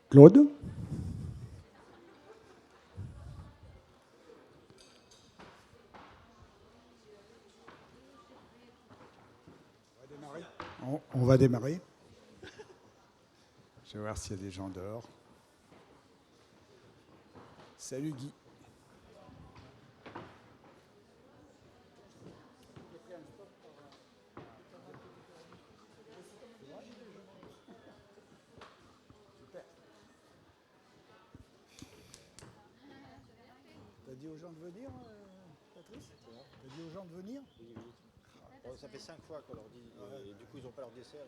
Claude? On va démarrer. Je vais voir s'il y a des gens dehors. Salut Guy. T'as dit aux gens de venir, Patrice? T'as dit aux gens de venir? Oui. Bon, ça fait 5 fois qu'on leur dit, et du coup ils n'ont pas leur dessert.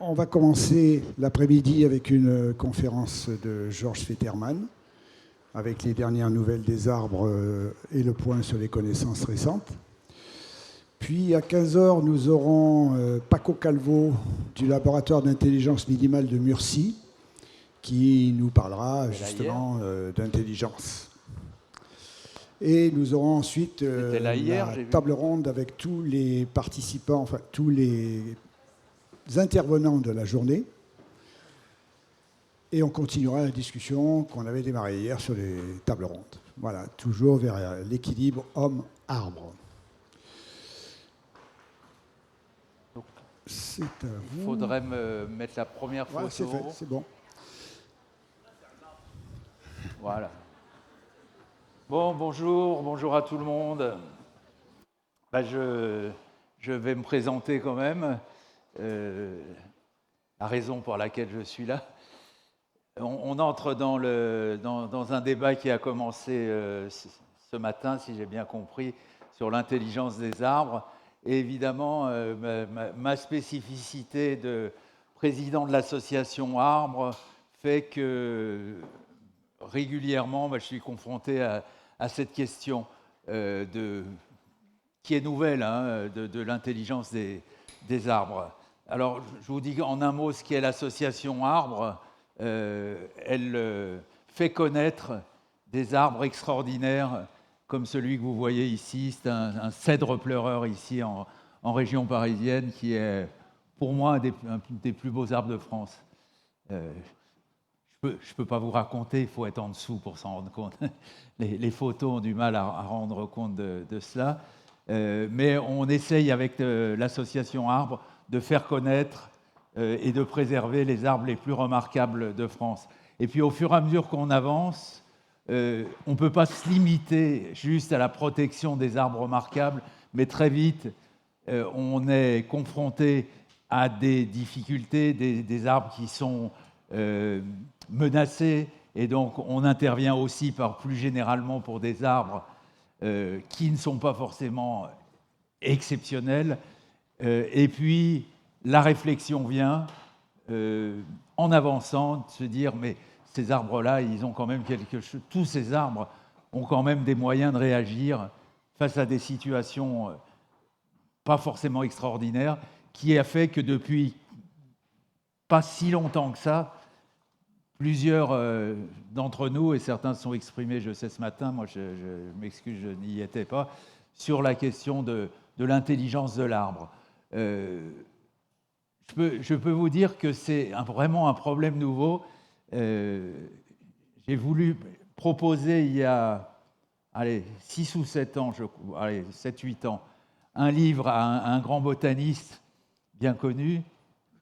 On va commencer l'après-midi avec une conférence de Georges Fetterman, avec les dernières nouvelles des arbres et le point sur les connaissances récentes. Puis à 15h, nous aurons Paco Calvo du laboratoire d'intelligence minimale de Murcie, qui nous parlera justement d'intelligence. Et nous aurons ensuite la table ronde avec tous les participants, enfin tous les intervenants de la journée. Et on continuera la discussion qu'on avait démarrée hier sur les tables rondes. Voilà, toujours vers l'équilibre homme-arbre. C'est à vous. Il faudrait me mettre la première photo. Voilà, c'est fait, c'est bon. Voilà. Bon, bonjour à tout le monde. Je vais me présenter quand même. La raison pour laquelle je suis là. On entre dans un débat qui a commencé ce matin, si j'ai bien compris, sur l'intelligence des arbres. Et évidemment, ma spécificité de président de l'association Arbres fait que régulièrement, je suis confronté à cette question qui est nouvelle, de l'intelligence des arbres. Alors, je vous dis en un mot ce qu'est l'association Arbres. Elle fait connaître des arbres extraordinaires comme celui que vous voyez ici. C'est un cèdre pleureur ici en région parisienne qui est pour moi un des plus beaux arbres de France. Je peux pas vous raconter, il faut être en dessous pour s'en rendre compte. Les photos ont du mal à rendre compte de cela. Mais on essaye avec l'association Arbres de faire connaître et de préserver les arbres les plus remarquables de France. Et puis au fur et à mesure qu'on avance, on ne peut pas se limiter juste à la protection des arbres remarquables, mais très vite, on est confronté à des difficultés, des arbres qui sont menacés, Et donc, on intervient aussi plus généralement pour des arbres qui ne sont pas forcément exceptionnels. Et puis, la réflexion vient en avançant de se dire, mais ces arbres-là, ils ont quand même quelque chose. Tous ces arbres ont quand même des moyens de réagir face à des situations pas forcément extraordinaires, qui a fait que depuis pas si longtemps que ça, plusieurs d'entre nous, et certains se sont exprimés, je sais, ce matin, moi je m'excuse, je n'y étais pas, sur la question de l'intelligence de l'arbre. Je peux vous dire que c'est vraiment un problème nouveau. J'ai voulu proposer il y a 6 ou 7 ans, 7-8 ans, un livre à un grand botaniste bien connu,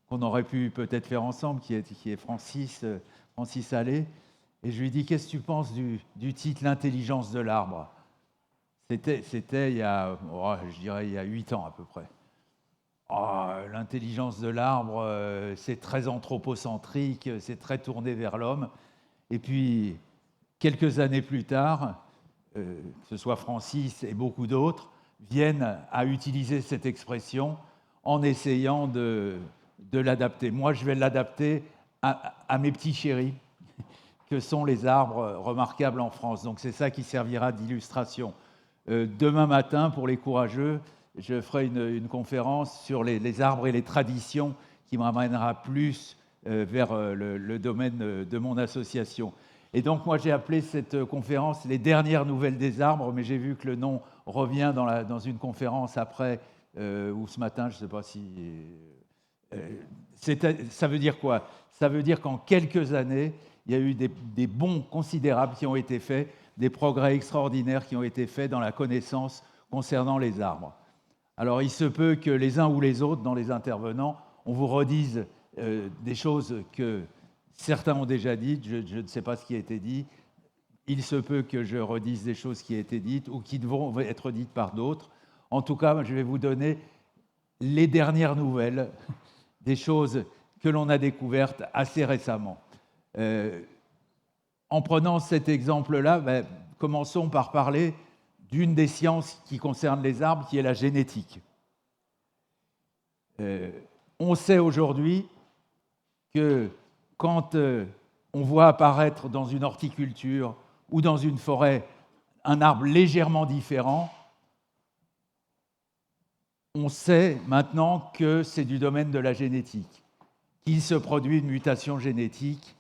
qu'on aurait pu peut-être faire ensemble, qui est Francis Allais. Et je lui ai dit, qu'est-ce que tu penses du titre « L'intelligence de l'arbre » ? C'était il y a, je dirais, il y a 8 ans à peu près. L'intelligence de l'arbre, c'est très anthropocentrique, c'est très tourné vers l'homme. Et puis, quelques années plus tard, que ce soit Francis et beaucoup d'autres, viennent à utiliser cette expression en essayant de l'adapter. Moi, je vais l'adapter à mes petits chéris, que sont les arbres remarquables en France. Donc, c'est ça qui servira d'illustration. Demain matin, pour les courageux, je ferai une conférence sur les arbres et les traditions qui m'amènera plus vers le domaine de mon association. Et donc, moi, j'ai appelé cette conférence « Les dernières nouvelles des arbres », mais j'ai vu que le nom revient dans une conférence après, ou ce matin, je ne sais pas si... ça veut dire quoi ? Ça veut dire qu'en quelques années, il y a eu des bons considérables qui ont été faits, des progrès extraordinaires qui ont été faits dans la connaissance concernant les arbres. Alors, il se peut que les uns ou les autres, dans les intervenants, on vous redise des choses que certains ont déjà dites, je ne sais pas ce qui a été dit. Il se peut que je redise des choses qui ont été dites ou qui devront être dites par d'autres. En tout cas, je vais vous donner les dernières nouvelles, des choses que l'on a découvertes assez récemment. En prenant cet exemple-là, commençons par parler d'une des sciences qui concerne les arbres, qui est la génétique. On sait aujourd'hui que quand on voit apparaître dans une horticulture ou dans une forêt un arbre légèrement différent, on sait maintenant que c'est du domaine de la génétique, qu'il se produit une mutation génétique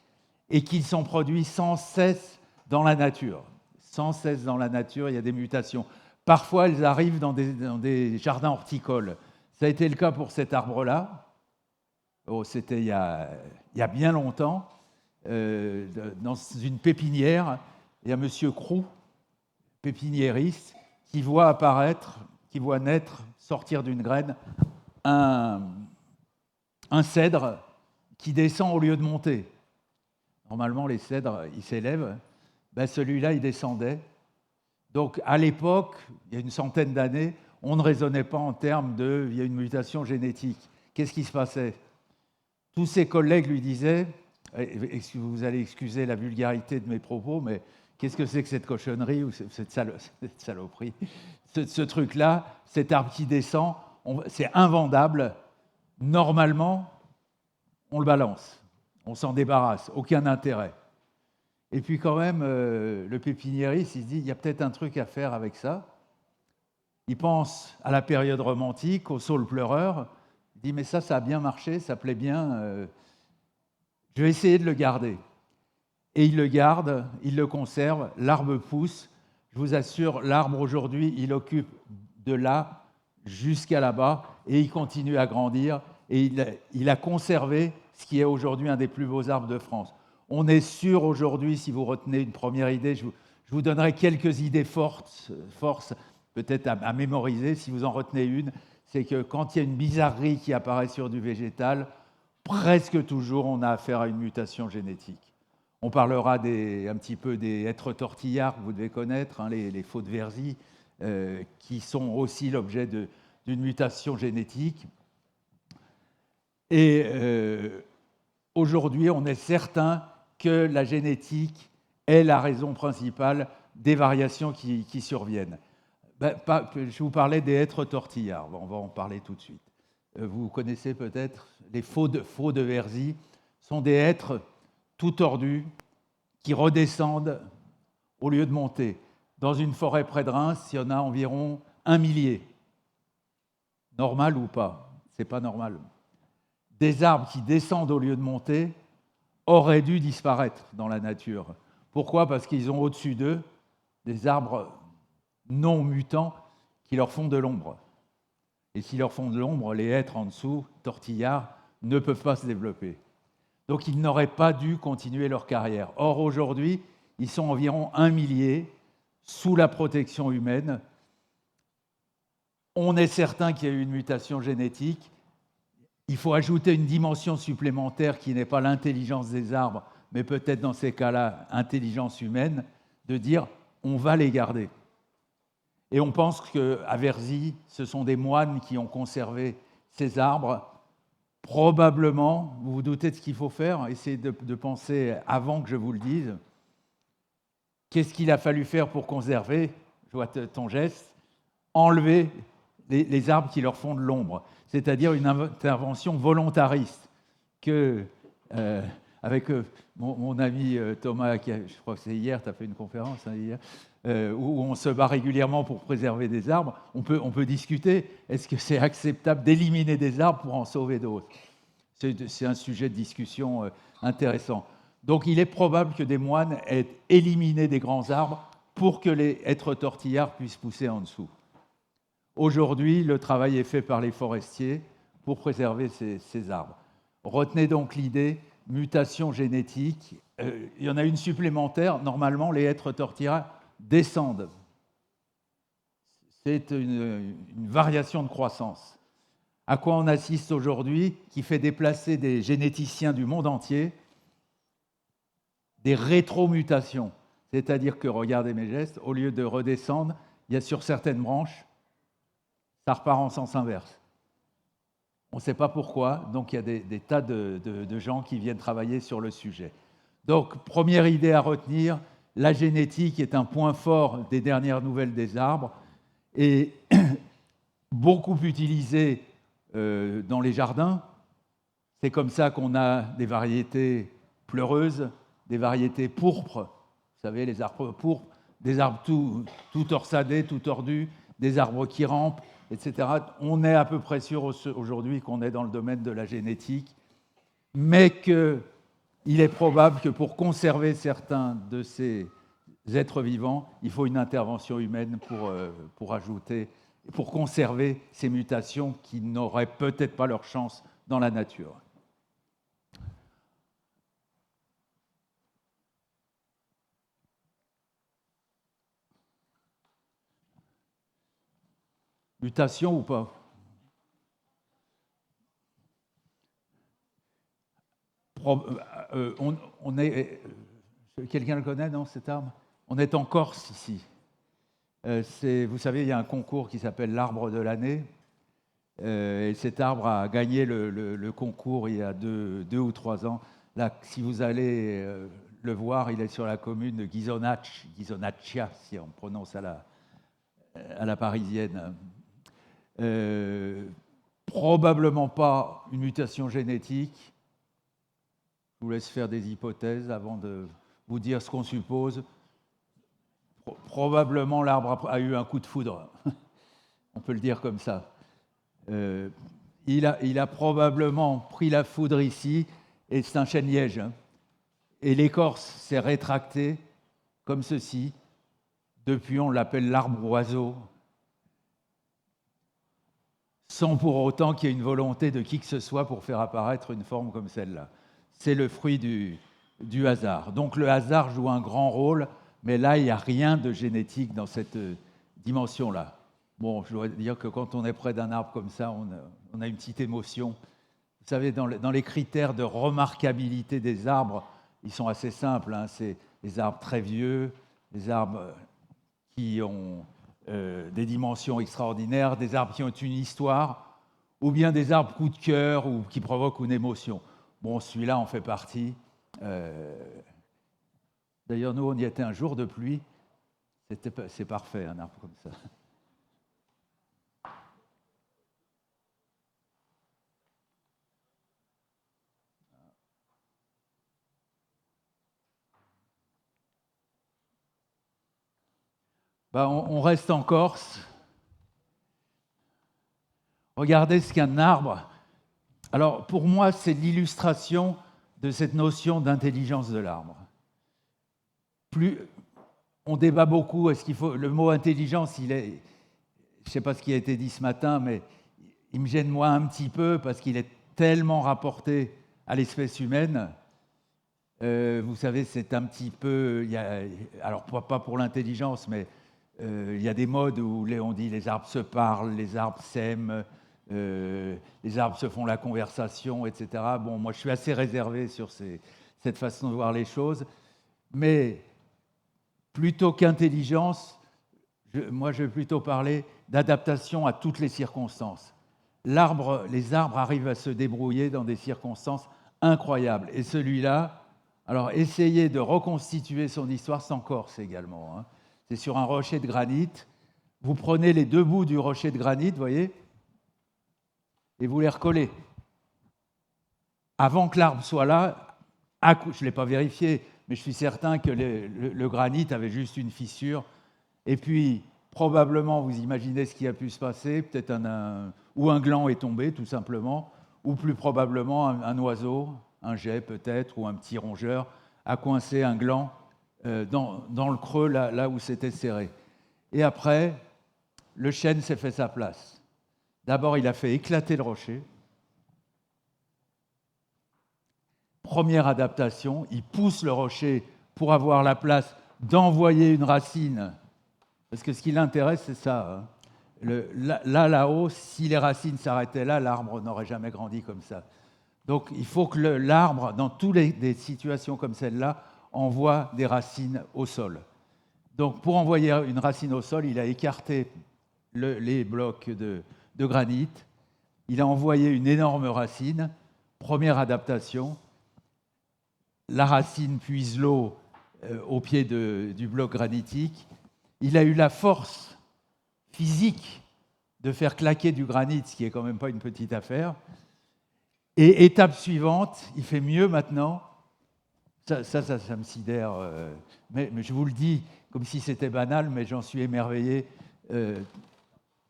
et qu'ils sont produits sans cesse dans la nature. Sans cesse dans la nature, il y a des mutations. Parfois, elles arrivent dans des jardins horticoles. Ça a été le cas pour cet arbre-là. C'était il y a bien longtemps. Dans une pépinière, il y a M. Crou, pépiniériste, qui voit naître, sortir d'une graine, un cèdre qui descend au lieu de monter. Normalement, les cèdres, ils s'élèvent. Celui-là, il descendait. Donc, à l'époque, il y a une centaine d'années, on ne raisonnait pas en termes il y a une mutation génétique. Qu'est-ce qui se passait ? Tous ses collègues lui disaient, vous allez excuser la vulgarité de mes propos, mais qu'est-ce que c'est que cette cochonnerie ou cette saloperie ? Ce truc-là, cet arbre qui descend, c'est invendable. Normalement, on le balance, on s'en débarrasse, aucun intérêt. Et puis quand même, le pépiniériste, il se dit, il y a peut-être un truc à faire avec ça. Il pense à la période romantique, au saule pleureur. Il dit, mais ça a bien marché, ça plaît bien. Je vais essayer de le garder. Et il le garde, il le conserve, l'arbre pousse. Je vous assure, l'arbre aujourd'hui, il occupe de là jusqu'à là-bas et il continue à grandir. Et il a conservé ce qui est aujourd'hui un des plus beaux arbres de France. On est sûr aujourd'hui, si vous retenez une première idée, je vous donnerai quelques idées fortes, peut-être à mémoriser, si vous en retenez une, c'est que quand il y a une bizarrerie qui apparaît sur du végétal, presque toujours on a affaire à une mutation génétique. On parlera un petit peu des hêtres tortillards que vous devez connaître, les faux de Verzy, qui sont aussi l'objet d'une mutation génétique. Et aujourd'hui, on est certain que la génétique est la raison principale des variations qui surviennent. Je vous parlais des hêtres tortillards, on va en parler tout de suite. Vous connaissez peut-être les faux de Verzy, sont des hêtres tout tordus qui redescendent au lieu de monter. Dans une forêt près de Reims, il y en a environ 1 millier. Normal ou pas? C'est pas normal. Des arbres qui descendent au lieu de monter auraient dû disparaître dans la nature. Pourquoi? Parce qu'ils ont au-dessus d'eux des arbres non mutants qui leur font de l'ombre. Et s'ils leur font de l'ombre, les hêtres en dessous, tortillards, ne peuvent pas se développer. Donc ils n'auraient pas dû continuer leur carrière. Or, aujourd'hui, ils sont environ 1 millier sous la protection humaine. On est certain qu'il y a eu une mutation génétique. Il faut ajouter une dimension supplémentaire qui n'est pas l'intelligence des arbres, mais peut-être dans ces cas-là, intelligence humaine, de dire on va les garder. Et on pense qu'à Verzy, ce sont des moines qui ont conservé ces arbres. Probablement, vous vous doutez de ce qu'il faut faire, essayez de penser avant que je vous le dise. Qu'est-ce qu'il a fallu faire pour conserver? Je vois ton geste. Enlever les arbres qui leur font de l'ombre, c'est-à-dire une intervention volontariste que, avec mon ami Thomas, je crois que c'est hier, tu as fait une conférence hier, où on se bat régulièrement pour préserver des arbres, on peut discuter, est-ce que c'est acceptable d'éliminer des arbres pour en sauver d'autres? C'est un sujet de discussion intéressant. Donc il est probable que des moines aient éliminé des grands arbres pour que les hêtres tortillards puissent pousser en dessous. Aujourd'hui, le travail est fait par les forestiers pour préserver ces arbres. Retenez donc l'idée, mutation génétique. Il y en a une supplémentaire. Normalement, les hêtres tortillards descendent. C'est une variation de croissance. À quoi on assiste aujourd'hui, qui fait déplacer des généticiens du monde entier, des rétromutations. C'est-à-dire que, regardez mes gestes, au lieu de redescendre, il y a sur certaines branches, ça repart en sens inverse. On ne sait pas pourquoi, donc il y a des tas de gens qui viennent travailler sur le sujet. Donc, première idée à retenir, la génétique est un point fort des dernières nouvelles des arbres et beaucoup utilisée dans les jardins. C'est comme ça qu'on a des variétés pleureuses, des variétés pourpres, vous savez, les arbres pourpres, des arbres tout torsadés, tout tordus, des arbres qui rampent, etc. On est à peu près sûr aujourd'hui qu'on est dans le domaine de la génétique, mais qu'il est probable que pour conserver certains de ces êtres vivants, il faut une intervention humaine pour conserver ces mutations qui n'auraient peut-être pas leur chance dans la nature. Mutation ou pas? Quelqu'un le connaît, non, cet arbre? On est en Corse, ici. Vous savez, il y a un concours qui s'appelle l'Arbre de l'année. Et cet arbre a gagné le concours il y a 2 ou 3 ans. Là, si vous allez le voir, il est sur la commune de Ghisonaccia, si on prononce à la parisienne. Probablement pas une mutation génétique. Je vous laisse faire des hypothèses avant de vous dire ce qu'on suppose. Probablement l'arbre a eu un coup de foudre. On peut le dire comme ça. Il a probablement pris la foudre ici, et c'est un chêne-liège. Et l'écorce s'est rétractée comme ceci. Depuis, on l'appelle l'arbre-oiseau, sans pour autant qu'il y ait une volonté de qui que ce soit pour faire apparaître une forme comme celle-là. C'est le fruit du hasard. Donc le hasard joue un grand rôle, mais là, il n'y a rien de génétique dans cette dimension-là. Bon, je dois dire que quand on est près d'un arbre comme ça, on a une petite émotion. Vous savez, dans les critères de remarquabilité des arbres, ils sont assez simples. C'est les arbres très vieux, les arbres qui ont des dimensions extraordinaires, des arbres qui ont une histoire, ou bien des arbres coup de cœur ou qui provoquent une émotion. Bon, celui-là en fait partie. D'ailleurs, nous, on y était un jour de pluie. C'est parfait, un arbre comme ça. On reste en Corse. Regardez ce qu'un arbre... Alors, pour moi, c'est l'illustration de cette notion d'intelligence de l'arbre. On débat beaucoup, est-ce qu'il faut... Le mot intelligence, il est... Je ne sais pas ce qui a été dit ce matin, mais il me gêne moi un petit peu parce qu'il est tellement rapporté à l'espèce humaine. Vous savez, c'est un petit peu... alors, pas pour l'intelligence, mais il y a des modes où on dit les arbres se parlent, les arbres s'aiment, les arbres se font la conversation, etc. Bon, moi, je suis assez réservé sur cette façon de voir les choses, mais plutôt qu'intelligence, moi, je vais plutôt parler d'adaptation à toutes les circonstances. Les arbres arrivent à se débrouiller dans des circonstances incroyables. Et celui-là, alors essayez de reconstituer son histoire, c'est en Corse également. Hein. C'est sur un rocher de granit. Vous prenez les deux bouts du rocher de granit, vous voyez, et vous les recollez. Avant que l'arbre soit là, je ne l'ai pas vérifié, mais je suis certain que le granit avait juste une fissure. Et puis, probablement, vous imaginez ce qui a pu se passer, peut-être ou un gland est tombé, tout simplement, ou plus probablement un oiseau, un geai peut-être, ou un petit rongeur, a coincé un gland dans le creux, là où c'était serré. Et après, le chêne s'est fait sa place. D'abord, il a fait éclater le rocher. Première adaptation, il pousse le rocher pour avoir la place d'envoyer une racine. Parce que ce qui l'intéresse, c'est ça. Hein. Là-haut, si les racines s'arrêtaient là, l'arbre n'aurait jamais grandi comme ça. Donc, il faut que l'arbre, dans toutes des situations comme celle-là, envoie des racines au sol. Donc, pour envoyer une racine au sol, il a écarté les blocs de granit. Il a envoyé une énorme racine. Première adaptation. La racine puise l'eau au pied du bloc granitique. Il a eu la force physique de faire claquer du granit, ce qui n'est quand même pas une petite affaire. Et étape suivante, il fait mieux maintenant. Ça me sidère. Mais je vous le dis comme si c'était banal, mais j'en suis émerveillé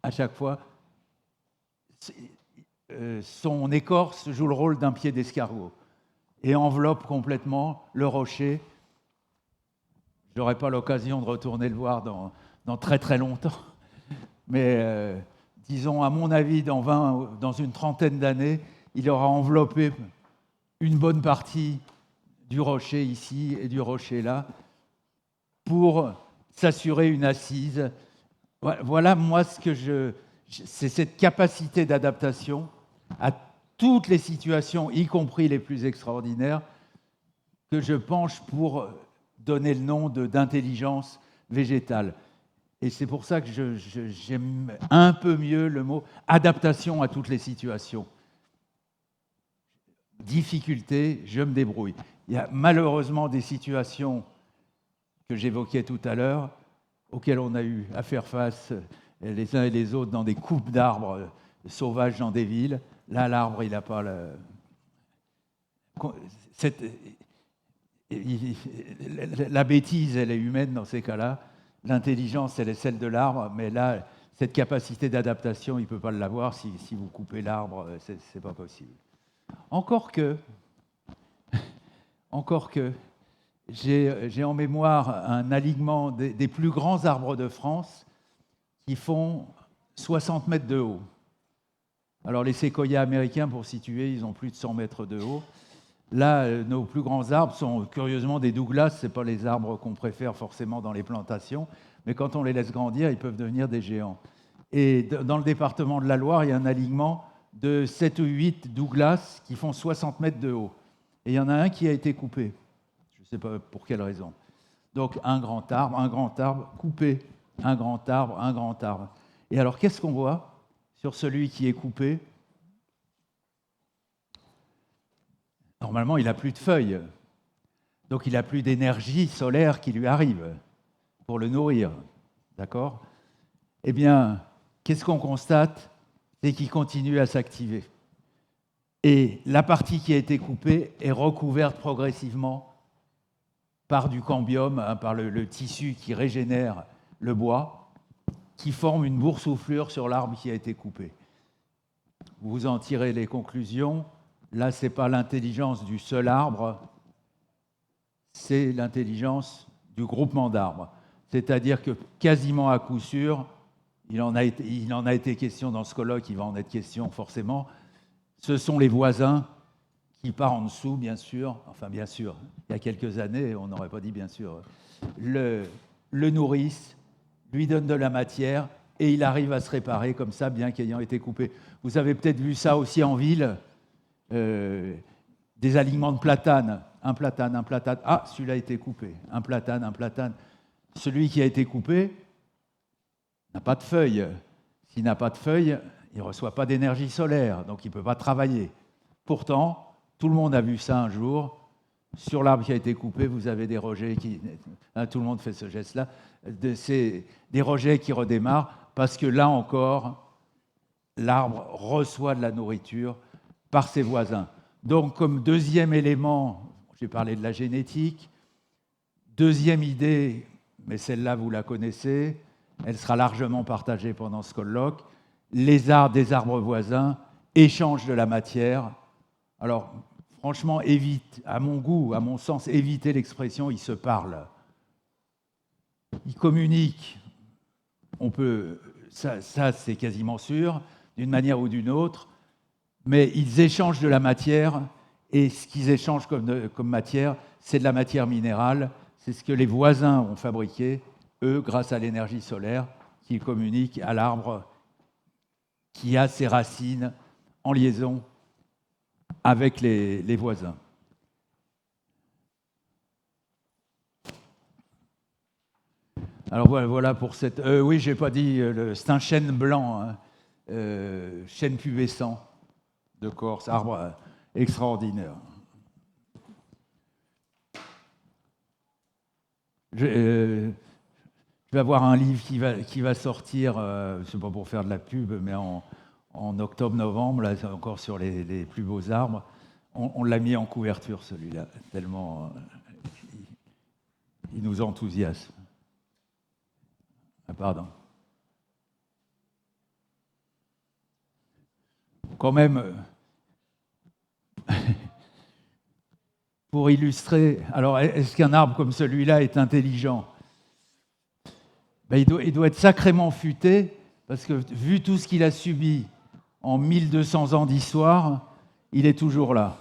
à chaque fois. Son écorce joue le rôle d'un pied d'escargot et enveloppe complètement le rocher. Je n'aurai pas l'occasion de retourner le voir dans très très longtemps, mais disons, à mon avis, dans une trentaine d'années, il aura enveloppé une bonne partie du rocher ici et du rocher là pour s'assurer une assise. Voilà, moi, c'est cette capacité d'adaptation à toutes les situations, y compris les plus extraordinaires, que je penche pour donner le nom d'intelligence végétale. Et c'est pour ça que j'aime un peu mieux le mot adaptation à toutes les situations. Difficulté, je me débrouille. Il y a malheureusement des situations que j'évoquais tout à l'heure, auxquelles on a eu à faire face les uns et les autres dans des coupes d'arbres sauvages dans des villes. Là, l'arbre, il n'a pas la bêtise, elle est humaine dans ces cas-là. L'intelligence, elle est celle de l'arbre, mais là, cette capacité d'adaptation, il ne peut pas l'avoir si vous coupez l'arbre, c'est pas possible. Encore que, j'ai en mémoire un alignement des plus grands arbres de France qui font 60 mètres de haut. Alors les séquoias américains, pour situer, ils ont plus de 100 mètres de haut. Là, nos plus grands arbres sont curieusement des Douglas, ce n'est pas les arbres qu'on préfère forcément dans les plantations, mais quand on les laisse grandir, ils peuvent devenir des géants. Et dans le département de la Loire, il y a un alignement de 7 ou 8 Douglas qui font 60 mètres de haut. Et il y en a un qui a été coupé. Je ne sais pas pour quelle raison. Donc un grand arbre coupé, un grand arbre. Et alors qu'est-ce qu'on voit sur celui qui est coupé ? Normalement, il n'a plus de feuilles. Donc il n'a plus d'énergie solaire qui lui arrive pour le nourrir. D'accord ? Eh bien, qu'est-ce qu'on constate ? C'est qu'il continue à s'activer. Et la partie qui a été coupée est recouverte progressivement par du cambium, par le tissu qui régénère le bois, qui forme une boursouflure sur l'arbre qui a été coupé. Vous en tirez les conclusions. Là, ce n'est pas l'intelligence du seul arbre, c'est l'intelligence du groupement d'arbres. C'est-à-dire que quasiment à coup sûr, il en a été question dans ce colloque, il va en être question forcément, ce sont les voisins qui, par en dessous, bien sûr, il y a quelques années, on n'aurait pas dit bien sûr, le nourrissent, lui donnent de la matière et il arrive à se réparer comme ça, bien qu'ayant été coupé. Vous avez peut-être vu ça aussi en ville, des alignements de platanes. Un platane. Ah, celui-là a été coupé. Un platane. Celui qui a été coupé n'a pas de feuilles. S'il n'a pas de feuilles, il ne reçoit pas d'énergie solaire, donc il ne peut pas travailler. Pourtant, tout le monde a vu ça un jour. Sur l'arbre qui a été coupé, vous avez des rejets qui... tout le monde fait ce geste-là. C'est des rejets qui redémarrent parce que là encore, l'arbre reçoit de la nourriture par ses voisins. Donc, comme deuxième élément, j'ai parlé de la génétique. Deuxième idée, mais celle-là, vous la connaissez, elle sera largement partagée pendant ce colloque. Les arbres des arbres voisins échangent de la matière. Alors, franchement, évite, à mon goût, à mon sens, évitez l'expression « ils se parlent ». Ils communiquent, ça c'est quasiment sûr, d'une manière ou d'une autre, mais ils échangent de la matière, et ce qu'ils échangent comme matière, c'est de la matière minérale, c'est ce que les voisins ont fabriqué, eux, grâce à l'énergie solaire, qu'ils communiquent à l'arbre qui a ses racines en liaison avec les voisins. Alors voilà pour cette... oui, je n'ai pas dit, c'est un chêne blanc, hein, chêne pubescent de Corse, arbre extraordinaire. Je vais avoir un livre qui va sortir, c'est pas pour faire de la pub, mais en octobre-novembre, là, c'est encore sur les plus beaux arbres. On l'a mis en couverture, celui-là, tellement il nous enthousiasme. Ah, pardon. Quand même, pour illustrer, alors est-ce qu'un arbre comme celui-là est intelligent ? Ben, il doit être sacrément futé, parce que vu tout ce qu'il a subi en 1200 ans d'histoire, il est toujours là.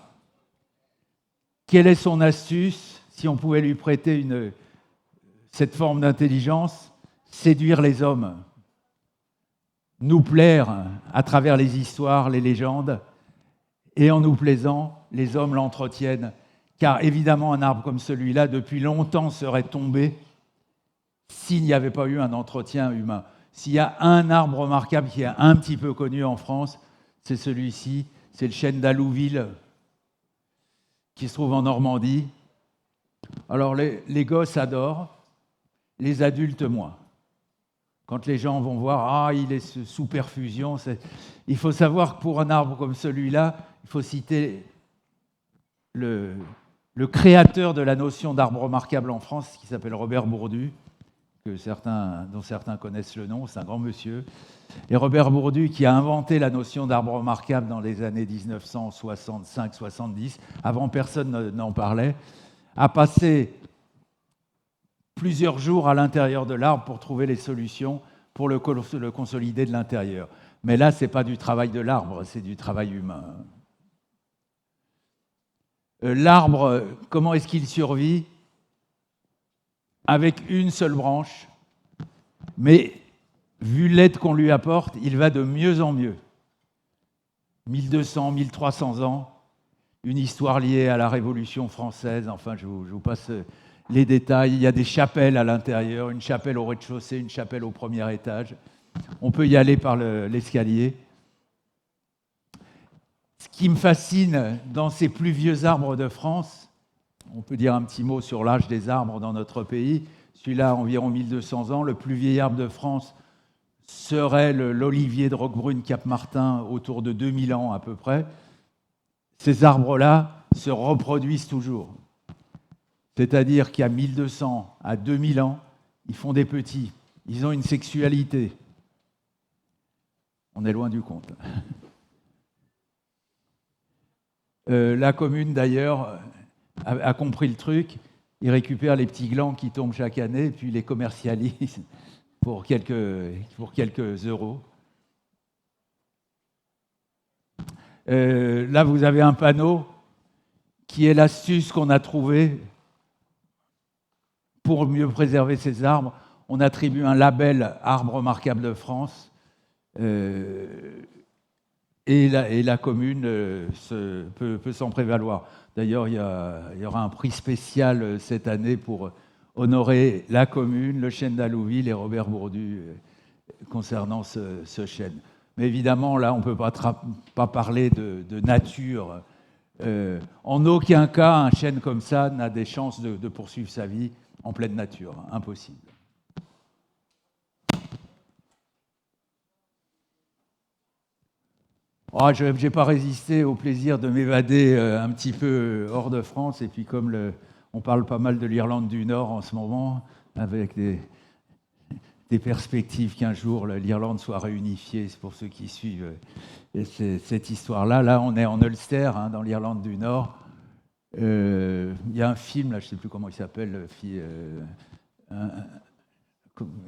Quelle est son astuce, si on pouvait lui prêter cette forme d'intelligence ? Séduire les hommes, nous plaire à travers les histoires, les légendes, et en nous plaisant, les hommes l'entretiennent. Car évidemment, un arbre comme celui-là, depuis longtemps, serait tombé s'il n'y avait pas eu un entretien humain. S'il y a un arbre remarquable qui est un petit peu connu en France, c'est celui-ci, c'est le chêne d'Allouville, qui se trouve en Normandie. Alors les gosses adorent, les adultes moins. Quand les gens vont voir, il est sous perfusion, il faut savoir que pour un arbre comme celui-là, il faut citer le créateur de la notion d'arbre remarquable en France, qui s'appelle Robert Bourdu, dont certains connaissent le nom, c'est un grand monsieur. Et Robert Bourdu, qui a inventé la notion d'arbre remarquable dans les années 1965-70, avant personne n'en parlait, a passé plusieurs jours à l'intérieur de l'arbre pour trouver les solutions pour le consolider de l'intérieur. Mais là, ce n'est pas du travail de l'arbre, c'est du travail humain. L'arbre, comment est-ce qu'il survit ? Avec une seule branche, mais vu l'aide qu'on lui apporte, il va de mieux en mieux. 1200, 1300 ans, une histoire liée à la Révolution française, enfin je vous passe les détails. Il y a des chapelles à l'intérieur, une chapelle au rez-de-chaussée, une chapelle au premier étage. On peut y aller par l'escalier. Ce qui me fascine dans ces plus vieux arbres de France, on peut dire un petit mot sur l'âge des arbres dans notre pays. Celui-là a environ 1200 ans. Le plus vieil arbre de France serait l'olivier de Roquebrune-Cap-Martin, autour de 2000 ans à peu près. Ces arbres-là se reproduisent toujours. C'est-à-dire qu'il y a 1200 à 2000 ans, ils font des petits. Ils ont une sexualité. On est loin du compte. La commune, d'ailleurs, a compris le truc. Ils récupèrent les petits glands qui tombent chaque année, puis les commercialisent pour quelques euros. Là, vous avez un panneau qui est l'astuce qu'on a trouvée pour mieux préserver ces arbres. On attribue un label Arbre remarquable de France et la commune peut s'en prévaloir. D'ailleurs, il y aura un prix spécial cette année pour honorer la commune, le chêne d'Allouville et Robert Bourdu concernant ce chêne. Mais évidemment, là, on ne peut pas parler de nature. En aucun cas, un chêne comme ça n'a des chances de poursuivre sa vie en pleine nature. Impossible. Oh, je n'ai pas résisté au plaisir de m'évader un petit peu hors de France. Et puis comme on parle pas mal de l'Irlande du Nord en ce moment, avec des perspectives qu'un jour l'Irlande soit réunifiée, c'est pour ceux qui suivent cette histoire-là. Là, on est en Ulster, dans l'Irlande du Nord. Il y a un film, là, je ne sais plus comment il s'appelle,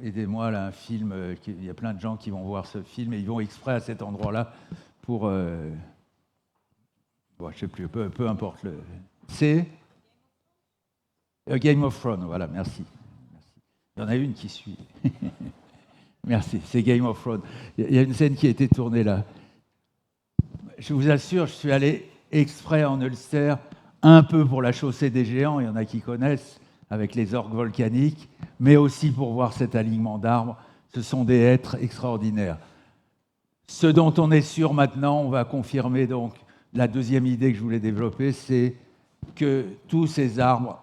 aidez-moi, là, un film, il y a plein de gens qui vont voir ce film et ils vont exprès à cet endroit-là pour... je ne sais plus, peu importe. C'est Game of Thrones, voilà, merci. Il y en a une qui suit. Merci, c'est Game of Thrones. Il y a une scène qui a été tournée là. Je vous assure, je suis allé exprès en Ulster, un peu pour la chaussée des géants, il y en a qui connaissent, avec les orgues volcaniques, mais aussi pour voir cet alignement d'arbres. Ce sont des êtres extraordinaires. Ce dont on est sûr maintenant, on va confirmer donc la deuxième idée que je voulais développer, c'est que tous ces arbres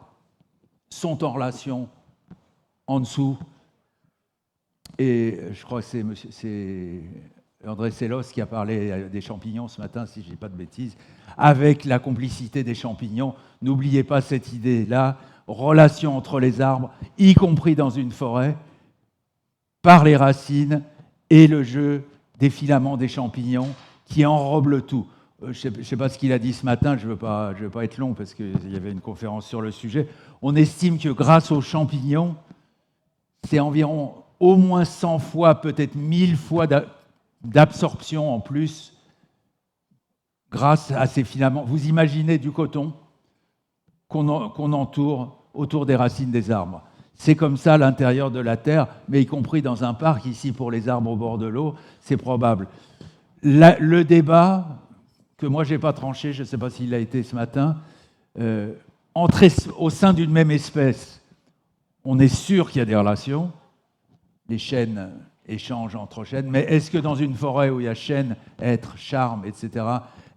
sont en relation en dessous. Et je crois que c'est André Sellos qui a parlé des champignons ce matin, si je ne dis pas de bêtises, avec la complicité des champignons. N'oubliez pas cette idée-là, relation entre les arbres, y compris dans une forêt, par les racines et le jeu des filaments des champignons qui enrobent le tout. Je ne sais pas ce qu'il a dit ce matin, je ne veux pas être long parce qu'il y avait une conférence sur le sujet. On estime que grâce aux champignons, c'est environ au moins 100 fois, peut-être 1000 fois d'absorption en plus grâce à ces filaments. Vous imaginez du coton qu'on entoure autour des racines des arbres. C'est comme ça à l'intérieur de la Terre, mais y compris dans un parc, ici pour les arbres au bord de l'eau, c'est probable. Le débat, que moi je n'ai pas tranché, je ne sais pas s'il a été ce matin, au sein d'une même espèce, on est sûr qu'il y a des relations, les chênes échangent entre chênes, mais est-ce que dans une forêt où il y a chênes, hêtres, charmes, etc.,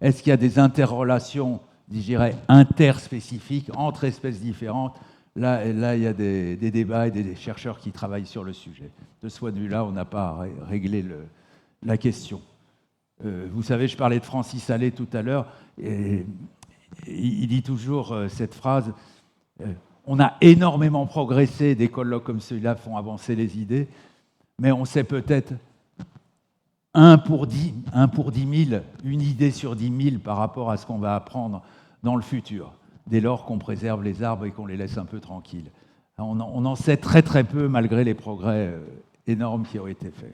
est-ce qu'il y a des interrelations, je dirais, interspécifiques entre espèces différentes ? Là, il y a des débats et des chercheurs qui travaillent sur le sujet. De ce point de vue-là, on n'a pas réglé la question. Vous savez, je parlais de Francis Allais tout à l'heure, et il dit toujours cette phrase on a énormément progressé, des colloques comme celui-là font avancer les idées, mais on sait peut-être 1 pour 10 000, une idée sur 10 000 par rapport à ce qu'on va apprendre dans le futur, dès lors qu'on préserve les arbres et qu'on les laisse un peu tranquilles. On en sait très très peu malgré les progrès énormes qui ont été faits.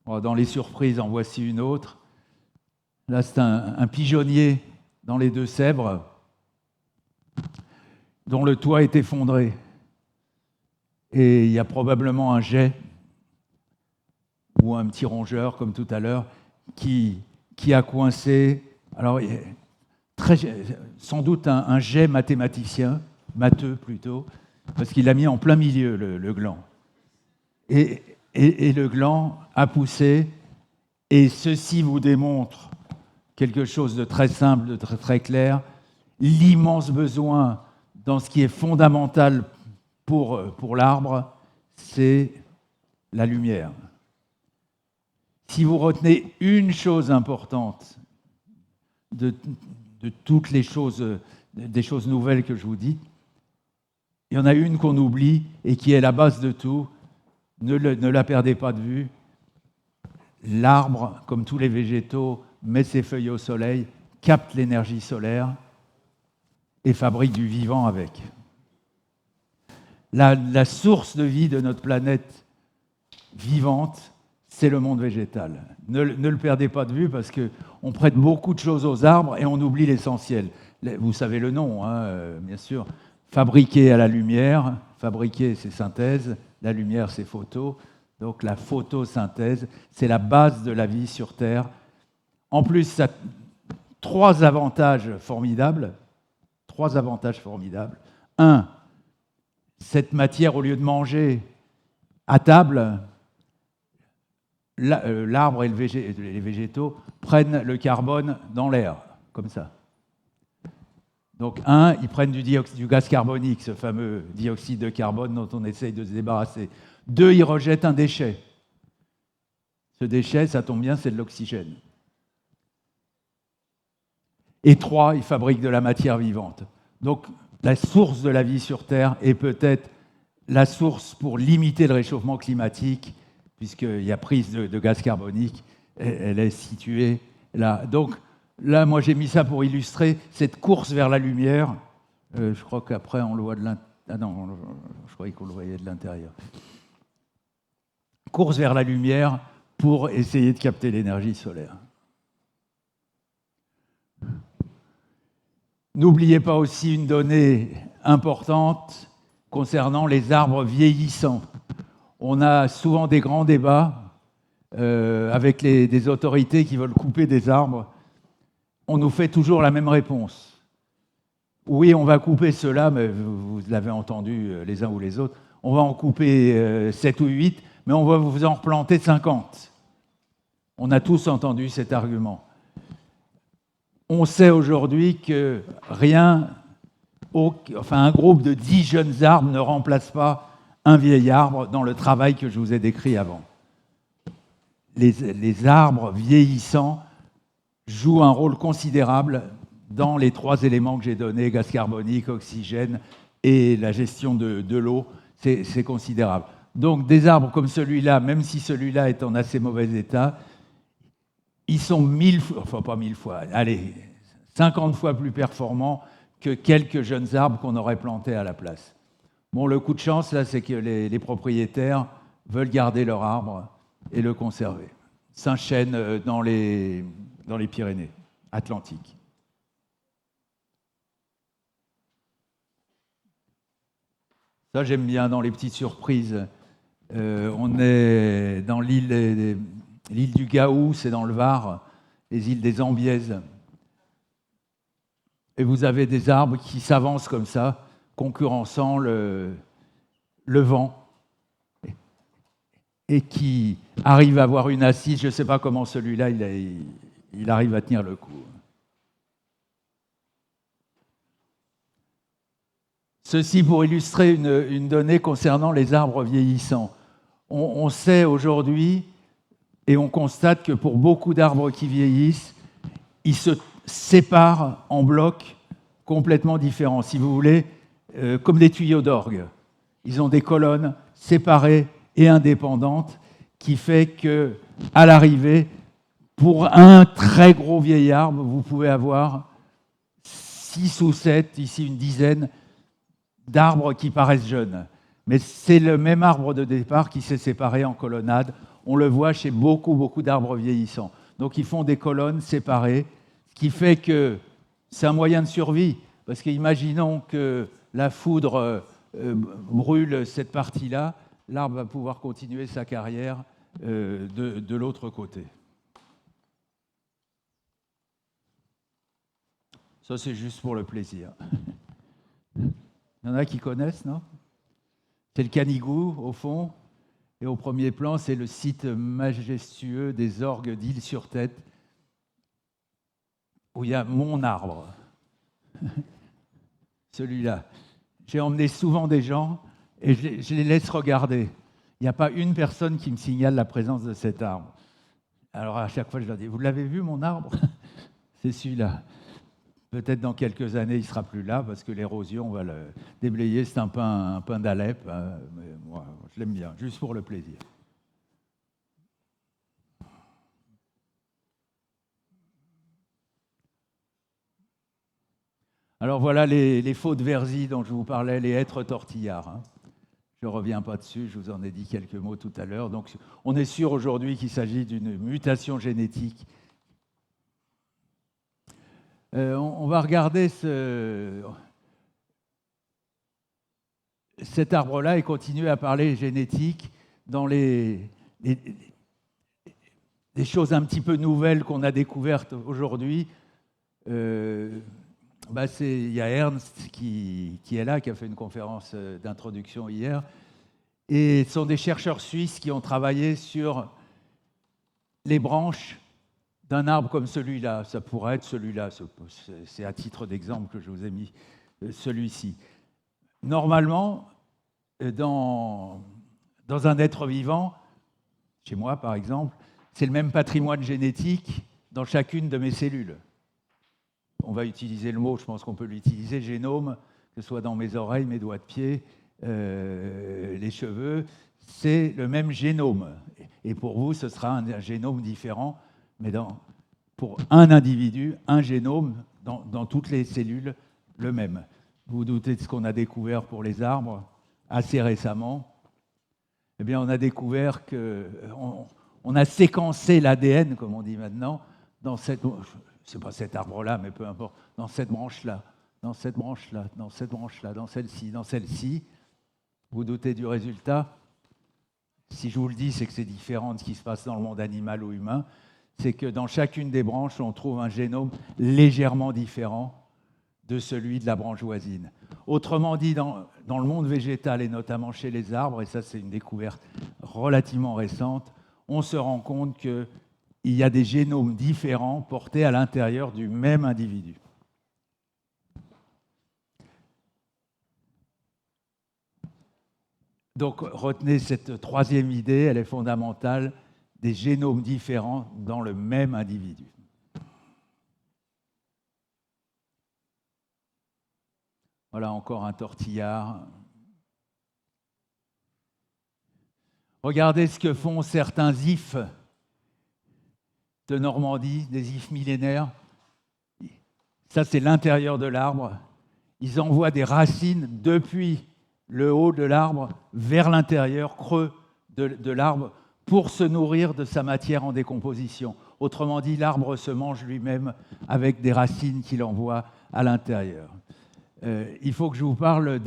Dans les surprises, en voici une autre. Là, c'est un pigeonnier dans les Deux-Sèvres dont le toit est effondré. Et il y a probablement un jet ou un petit rongeur, comme tout à l'heure, qui a coincé. Alors, sans doute un jet mathématicien, matheux plutôt, parce qu'il l'a mis en plein milieu, le gland. Et le gland a poussé Et ceci vous démontre quelque chose de très simple, de très, très clair, l'immense besoin dans ce qui est fondamental pour l'arbre, c'est la lumière. Si vous retenez une chose importante de toutes les choses, des choses nouvelles que je vous dis, il y en a une qu'on oublie et qui est la base de tout. Ne la perdez pas de vue. L'arbre, comme tous les végétaux, met ses feuilles au soleil, capte l'énergie solaire et fabrique du vivant avec. La source de vie de notre planète vivante, c'est le monde végétal. Ne le perdez pas de vue parce qu'on prête beaucoup de choses aux arbres et on oublie l'essentiel. Vous savez le nom, hein, bien sûr. Fabriquer à la lumière, fabriquer c'est synthèse, la lumière c'est photo. Donc la photosynthèse, c'est la base de la vie sur Terre. En plus, ça a trois avantages formidables. Un, cette matière, au lieu de manger à table, l'arbre et les végétaux prennent le carbone dans l'air, comme ça. Donc, un, ils prennent du gaz carbonique, ce fameux dioxyde de carbone dont on essaye de se débarrasser. Deux, ils rejettent un déchet. Ce déchet, ça tombe bien, c'est de l'oxygène. Et trois, ils fabriquent de la matière vivante. Donc, la source de la vie sur Terre est peut-être la source pour limiter le réchauffement climatique, puisqu'il y a prise de gaz carbonique, elle est située là. Donc, là, moi, j'ai mis ça pour illustrer cette course vers la lumière. Je crois qu'après, on le voit de l'intérieur. Ah non, je croyais qu'on le voyait de l'intérieur. Course vers la lumière pour essayer de capter l'énergie solaire. N'oubliez pas aussi une donnée importante concernant les arbres vieillissants. On a souvent des grands débats avec des autorités qui veulent couper des arbres. On nous fait toujours la même réponse. Oui, on va couper cela, mais vous l'avez entendu les uns ou les autres, on va en couper 7 ou 8, mais on va vous en replanter 50. On a tous entendu cet argument. On sait aujourd'hui que un groupe de 10 jeunes arbres ne remplace pas un vieil arbre dans le travail que je vous ai décrit avant. Les arbres vieillissants jouent un rôle considérable dans les trois éléments que j'ai donnés, gaz carbonique, oxygène et la gestion de l'eau. C'est considérable. Donc des arbres comme celui-là, même si celui-là est en assez mauvais état, ils sont 50 fois plus performants que quelques jeunes arbres qu'on aurait plantés à la place. Bon, le coup de chance, là, c'est que les propriétaires veulent garder leur arbre et le conserver. Saint-Chêne dans les Pyrénées Atlantiques. Ça, j'aime bien dans les petites surprises. On est dans l'île du Gaou, c'est dans le Var, les îles des Ambiaises. Et vous avez des arbres qui s'avancent comme ça, concurrençant le vent, et qui arrivent à avoir une assise. Je ne sais pas comment celui-là, il arrive à tenir le coup. Ceci pour illustrer une donnée concernant les arbres vieillissants. On sait aujourd'hui, et on constate que pour beaucoup d'arbres qui vieillissent, ils se séparent en blocs complètement différents, si vous voulez, comme des tuyaux d'orgue. Ils ont des colonnes séparées et indépendantes, qui fait qu'à l'arrivée, pour un très gros vieil arbre, vous pouvez avoir 6 ou 7, ici une dizaine, d'arbres qui paraissent jeunes. Mais c'est le même arbre de départ qui s'est séparé en colonnades. On le voit chez beaucoup d'arbres vieillissants. Donc ils font des colonnes séparées, ce qui fait que c'est un moyen de survie. Parce qu'imaginons que la foudre brûle cette partie-là, l'arbre va pouvoir continuer sa carrière de l'autre côté. Ça, c'est juste pour le plaisir. Il y en a qui connaissent, non? C'est le canigou, au fond. Et au premier plan, c'est le site majestueux des orgues d'Île-sur-Tête, où il y a mon arbre, celui-là. J'ai emmené souvent des gens et je les laisse regarder. Il n'y a pas une personne qui me signale la présence de cet arbre. Alors à chaque fois, je leur dis, vous l'avez vu mon arbre? C'est celui-là. Peut-être dans quelques années, il ne sera plus là parce que l'érosion va le déblayer. C'est un pin d'Alep. Mais moi, je l'aime bien, juste pour le plaisir. Alors voilà les faux de Verzy dont je vous parlais, les hêtres tortillards. Hein. Je ne reviens pas dessus, je vous en ai dit quelques mots tout à l'heure. Donc on est sûr aujourd'hui qu'il s'agit d'une mutation génétique. On va regarder cet arbre-là et continuer à parler génétique dans les choses un petit peu nouvelles qu'on a découvertes aujourd'hui. Il y a Ernst qui est là, qui a fait une conférence d'introduction hier. Et ce sont des chercheurs suisses qui ont travaillé sur les branches d'un arbre comme celui-là. Ça pourrait être celui-là. C'est à titre d'exemple que je vous ai mis celui-ci. Normalement, dans un être vivant, chez moi par exemple, c'est le même patrimoine génétique dans chacune de mes cellules. On va utiliser le mot, je pense qu'on peut l'utiliser, génome, que ce soit dans mes oreilles, mes doigts de pied, les cheveux, c'est le même génome. Et pour vous, ce sera un génome différent, mais pour un individu, un génome, dans toutes les cellules, le même. Vous vous doutez de ce qu'on a découvert pour les arbres assez récemment? Eh bien, on a découvert qu'on a séquencé l'ADN, comme on dit maintenant, dans cette... C'est pas cet arbre-là, mais peu importe, dans cette branche-là, dans cette branche-là, dans cette branche-là, dans celle-ci, dans celle-ci. Vous vous doutez du résultat? Si je vous le dis, c'est que c'est différent de ce qui se passe dans le monde animal ou humain. C'est que dans chacune des branches, on trouve un génome légèrement différent de celui de la branche voisine. Autrement dit, dans le monde végétal et notamment chez les arbres, et ça c'est une découverte relativement récente, on se rend compte qu'il y a des génomes différents portés à l'intérieur du même individu. Donc retenez cette troisième idée, elle est fondamentale, des génomes différents dans le même individu. Voilà encore un tortillard. Regardez ce que font certains ifs de Normandie, des ifs millénaires. Ça, c'est l'intérieur de l'arbre. Ils envoient des racines depuis le haut de l'arbre vers l'intérieur creux de l'arbre pour se nourrir de sa matière en décomposition. Autrement dit, l'arbre se mange lui-même avec des racines qu'il envoie à l'intérieur. Il faut que je vous parle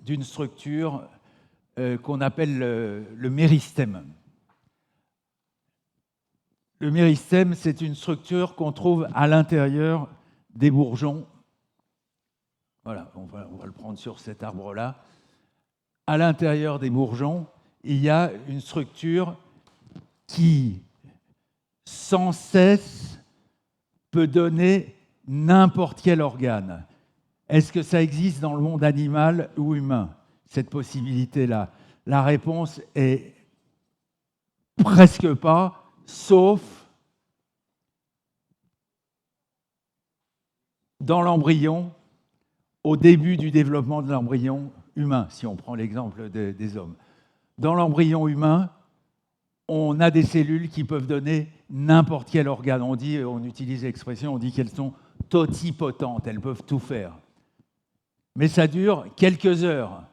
d'une structure qu'on appelle le méristème. Le méristème, c'est une structure qu'on trouve à l'intérieur des bourgeons. Voilà, on va le prendre sur cet arbre-là. À l'intérieur des bourgeons, il y a une structure qui, sans cesse, peut donner n'importe quel organe. Est-ce que ça existe dans le monde animal ou humain, cette possibilité-là? La réponse est presque pas, sauf dans l'embryon, au début du développement de l'embryon humain, si on prend l'exemple des hommes. Dans l'embryon humain, on a des cellules qui peuvent donner n'importe quel organe. On utilise l'expression, on dit qu'elles sont totipotentes, elles peuvent tout faire. Mais ça dure quelques heures.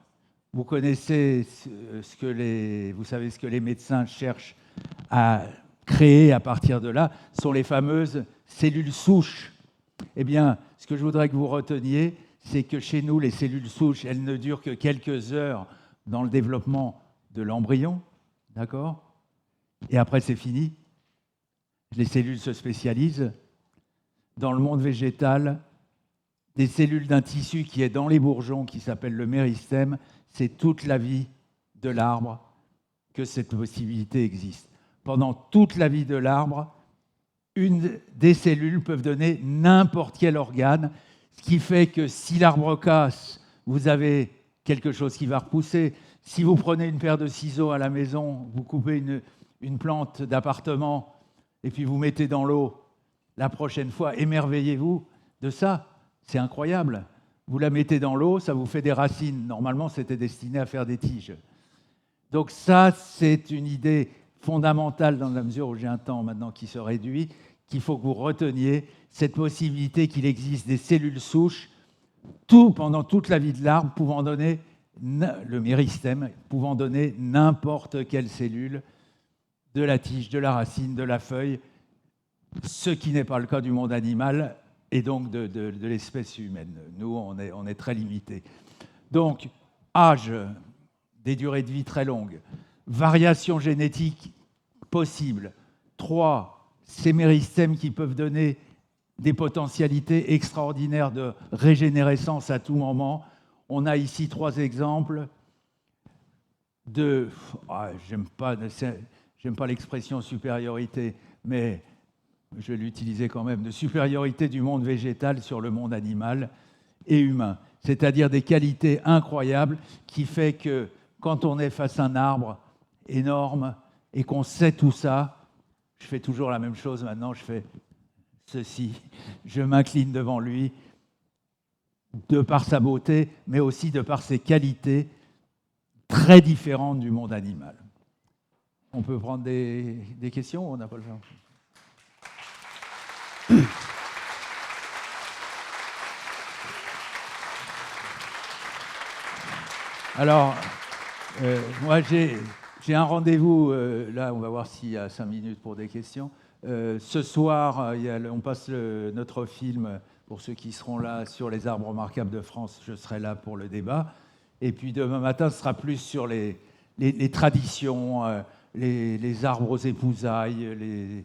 Vous connaissez vous savez ce que les médecins cherchent à créer à partir de là, sont les fameuses cellules souches. Eh bien, ce que je voudrais que vous reteniez, c'est que chez nous, les cellules souches, elles ne durent que quelques heures dans le développement de l'embryon, d'accord? Et après, c'est fini. Les cellules se spécialisent. Dans le monde végétal, des cellules d'un tissu qui est dans les bourgeons, qui s'appelle le méristème, c'est toute la vie de l'arbre que cette possibilité existe. Pendant toute la vie de l'arbre, une des cellules peuvent donner n'importe quel organe, ce qui fait que si l'arbre casse, vous avez quelque chose qui va repousser. Si vous prenez une paire de ciseaux à la maison, vous coupez une plante d'appartement et puis vous mettez dans l'eau, la prochaine fois, émerveillez-vous de ça. C'est incroyable. Vous la mettez dans l'eau, ça vous fait des racines. Normalement, c'était destiné à faire des tiges. Donc ça, c'est une idée fondamentale dans la mesure où j'ai un temps maintenant qui se réduit, qu'il faut que vous reteniez cette possibilité qu'il existe des cellules souches, pendant toute la vie de l'arbre, pouvant donner, le méristème, pouvant donner n'importe quelle cellule, de la tige, de la racine, de la feuille, ce qui n'est pas le cas du monde animal et donc de l'espèce humaine. Nous, on est très limités. Donc, âge, des durées de vie très longues, variations génétiques possibles. 3, ces méristèmes qui peuvent donner des potentialités extraordinaires de régénérescence à tout moment. On a ici 3 exemples de... j'aime pas l'expression supériorité, mais je vais l'utiliser quand même, de supériorité du monde végétal sur le monde animal et humain. C'est-à-dire des qualités incroyables qui fait que quand on est face à un arbre énorme et qu'on sait tout ça, je fais toujours la même chose maintenant, je fais ceci, je m'incline devant lui, de par sa beauté, mais aussi de par ses qualités très différentes du monde animal. On peut prendre des questions ou on n'a pas le temps ? Alors, moi j'ai un rendez-vous, là on va voir s'il y a 5 minutes pour des questions. Ce soir, on passe notre film, pour ceux qui seront là, sur les arbres remarquables de France, je serai là pour le débat. Et puis demain matin, ce sera plus sur les traditions, les arbres aux épousailles,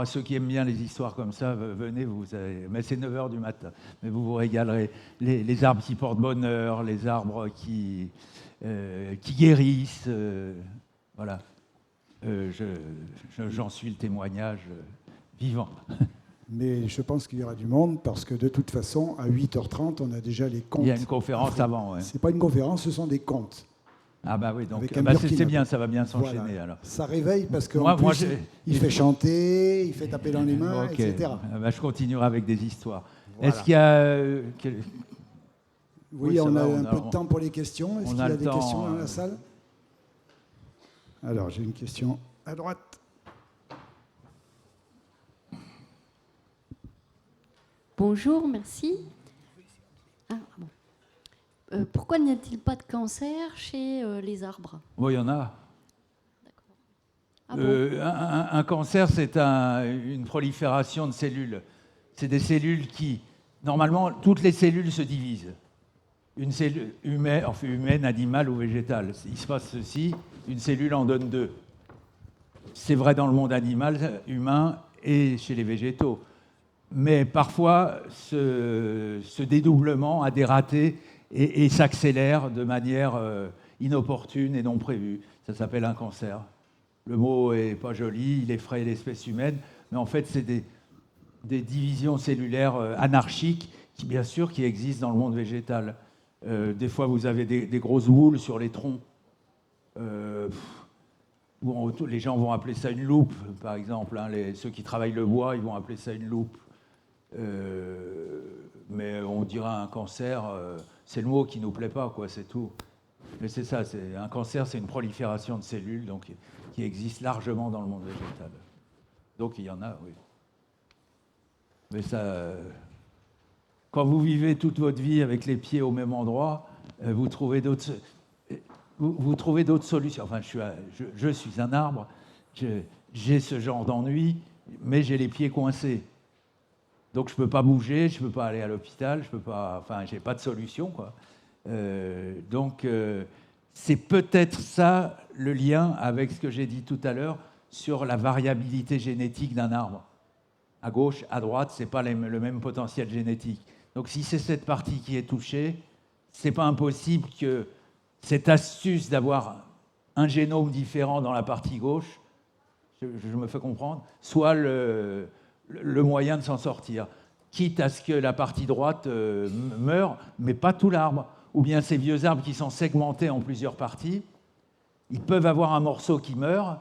ceux qui aiment bien les histoires comme ça, venez, mais c'est 9h du matin, mais vous vous régalerez. Les arbres qui portent bonheur, les arbres qui guérissent, voilà. J'en suis le témoignage vivant. Mais je pense qu'il y aura du monde parce que de toute façon, à 8h30, on a déjà les contes. Il y a une conférence avant. Ouais. Ce n'est pas une conférence, ce sont des contes. Ah bah oui, donc c'est bien, ça va bien s'enchaîner. Voilà. Alors. Ça réveille parce qu'en plus, il fait chanter, il fait taper dans les mains, okay. etc. Je continuerai avec des histoires. Voilà. Est-ce qu'il y a... Oui, on a un peu de temps pour les questions. Est-ce qu'il y a des questions dans la salle ? Alors, j'ai une question à droite. Bonjour, merci. Pourquoi n'y a-t-il pas de cancer chez les arbres ? Oui, il y en a. Ah bon ? Un cancer, c'est une prolifération de cellules. C'est des cellules qui... Normalement, toutes les cellules se divisent. Une cellule humaine, animale ou végétale. Il se passe ceci, une cellule en donne 2. C'est vrai dans le monde animal, humain et chez les végétaux. Mais parfois, ce dédoublement a des ratés et s'accélère de manière inopportune et non prévue. Ça s'appelle un cancer. Le mot n'est pas joli, il effraie l'espèce humaine, mais en fait, c'est des divisions cellulaires anarchiques qui, bien sûr, qui existent dans le monde végétal. Des fois, vous avez des grosses boules sur les troncs. Les gens vont appeler ça une loupe, par exemple. Ceux qui travaillent le bois, ils vont appeler ça une loupe. Mais on dira un cancer, c'est le mot qui ne nous plaît pas, quoi, c'est tout. Mais c'est ça, un cancer, c'est une prolifération de cellules donc, qui existe largement dans le monde végétal. Donc il y en a, oui. Mais ça... Quand vous vivez toute votre vie avec les pieds au même endroit, vous trouvez d'autres solutions. Enfin, je suis un arbre, j'ai ce genre d'ennui, mais j'ai les pieds coincés. Donc je ne peux pas bouger, je ne peux pas aller à l'hôpital, je n'ai pas de solution, quoi. C'est peut-être ça le lien avec ce que j'ai dit tout à l'heure sur la variabilité génétique d'un arbre. À gauche, à droite, ce n'est pas le même potentiel génétique. Donc si c'est cette partie qui est touchée, ce n'est pas impossible que cette astuce d'avoir un génome différent dans la partie gauche, je me fais comprendre, soit le moyen de s'en sortir, quitte à ce que la partie droite meure, mais pas tout l'arbre. Ou bien ces vieux arbres qui sont segmentés en plusieurs parties, ils peuvent avoir un morceau qui meurt